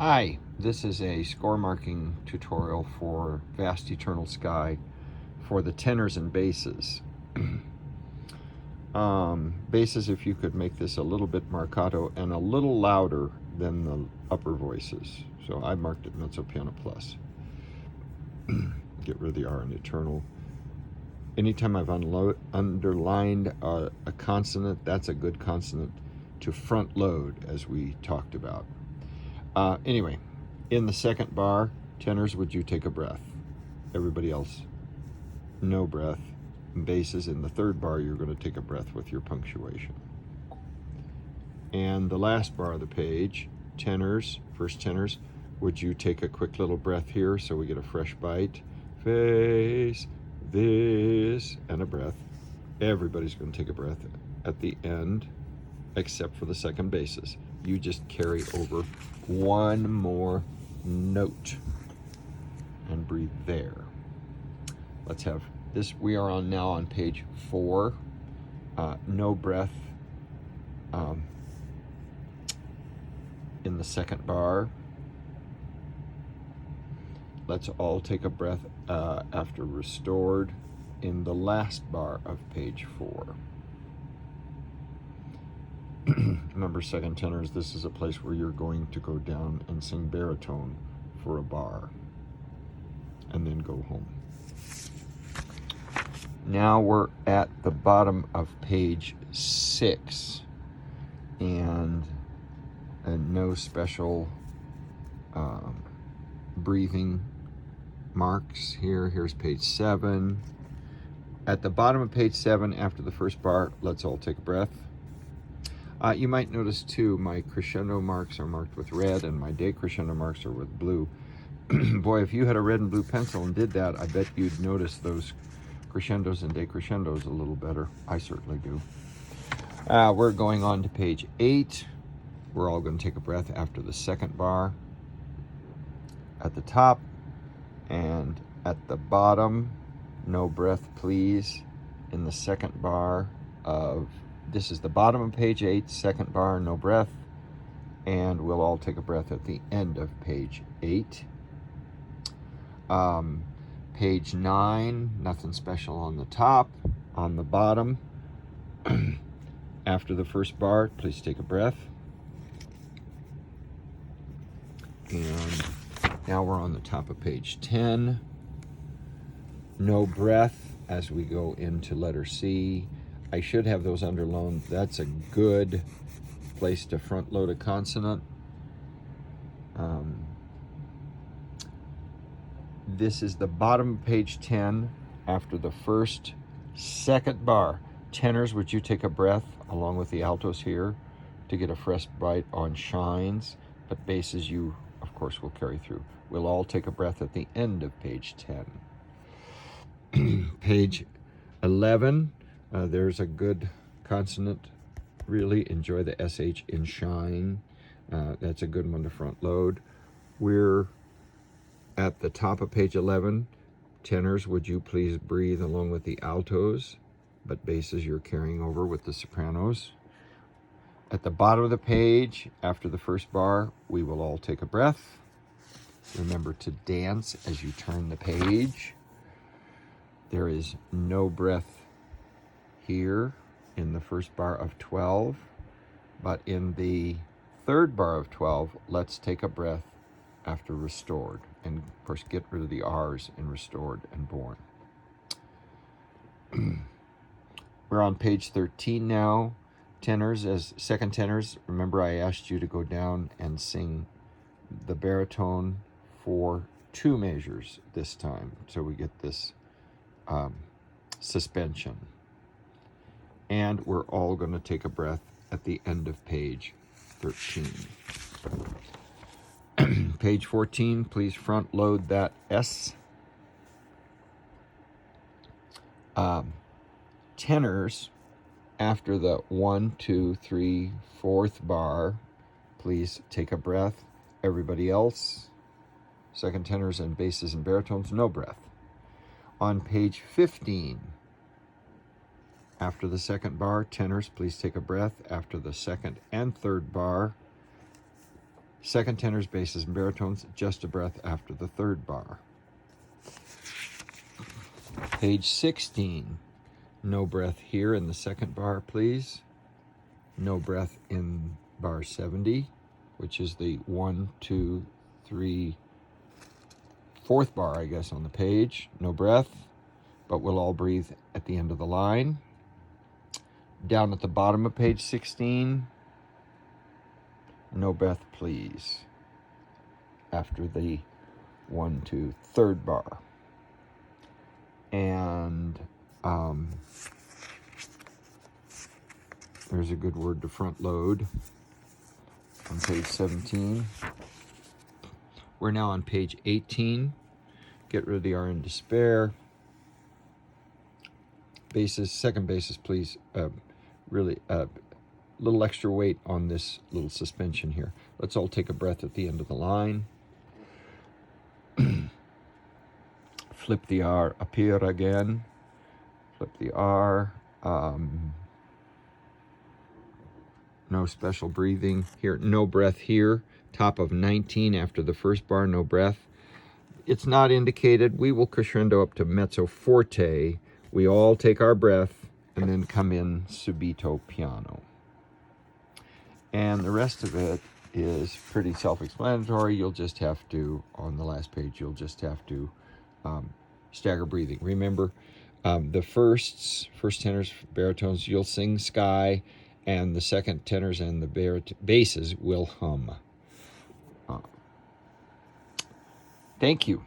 Hi, this is a score marking tutorial for Vast Eternal Sky for the tenors and basses. Basses, if you could make this a little bit marcato and a little louder than the upper voices. So I marked it mezzo piano plus. Get rid of the R in eternal. Anytime I've underlined a consonant, that's a good consonant to front load, as we talked about. Anyway, in the second bar, tenors, would you take a breath? Everybody else, no breath. Basses, in the third bar, you're going to take a breath with your punctuation. And the last bar of the page, tenors, first tenors, would you take a quick little breath here so we get a fresh bite? Face, this, and a breath. Everybody's going to take a breath at the end, except for the second basses. You just carry over one more note and breathe there. Let's have this. We are now on page 4. No breath in the second bar. Let's all take a breath after restored in the last bar of page 4. Remember, second tenors, this is a place where you're going to go down and sing baritone for a bar and then go home. Now we're at the bottom of page 6, and no special breathing marks here. Here's page 7. At the bottom of page 7, after the first bar, let's all take a breath. You might notice too, my crescendo marks are marked with red and my decrescendo marks are with blue. Boy, if you had a red and blue pencil and did that, I bet you'd notice those crescendos and decrescendos a little better. I certainly do. We're going on to page 8. We're all going to take a breath after the second bar. At the top and at the bottom, no breath please, in the second bar of, this is the bottom of page 8, second bar, no breath, and we'll all take a breath at the end of page 8. Page 9, nothing special on the top. On the bottom, after the first bar, please take a breath. And now we're on the top of page 10. No breath as we go into letter C. I should have those underlined. That's a good place to front load a consonant. This is the bottom of page 10 after the second bar. Tenors, would you take a breath along with the altos here to get a fresh bite on shines? But basses, you of course will carry through. We'll all take a breath at the end of page 10. Page 11. There's a good consonant. Really enjoy the SH in shine. That's a good one to front load. We're at the top of page 11. Tenors, would you please breathe along with the altos? But basses, you're carrying over with the sopranos. At the bottom of the page, after the first bar, we will all take a breath. Remember to dance as you turn the page. There is no breath here in the first bar of 12, but in the third bar of 12, let's take a breath after restored, and of course get rid of the R's in restored and born. We're on page 13 now. Tenors, as second tenors, remember I asked you to go down and sing the baritone for 2 measures this time, so we get this suspension. And we're all going to take a breath at the end of page 13. Page 14, please front load that S. Tenors, after the 1, 2, 3, 4th bar, please take a breath. Everybody else, second tenors and basses and baritones, no breath. On page 15, after the second bar, tenors, please take a breath. After the second and third bar, Second tenors, basses, and baritones, just a breath after the third bar. Page 16, no breath here in the second bar, please. No breath in bar 70, which is the 1, 2, 3, fourth bar, I guess, on the page. No breath, but we'll all breathe at the end of the line. Down at the bottom of page 16, no breath, please, after the 1, 2, third bar. And there's a good word to front load on page 17. We're now on page 18. Get rid of the R in despair. Basses, second basses, please. Really little extra weight on this little suspension here. Let's all take a breath at the end of the line. Flip the R up here again. Flip the R. No special breathing here. No breath here. Top of 19 after the first bar, no breath. It's not indicated. We will crescendo up to mezzo forte. We all take our breath and then come in subito piano. And the rest of it is pretty self-explanatory. You'll just have to, on the last page, you'll just have to stagger breathing. Remember, the first tenors, baritones, you'll sing sky, and the second tenors and the basses will hum. Thank you.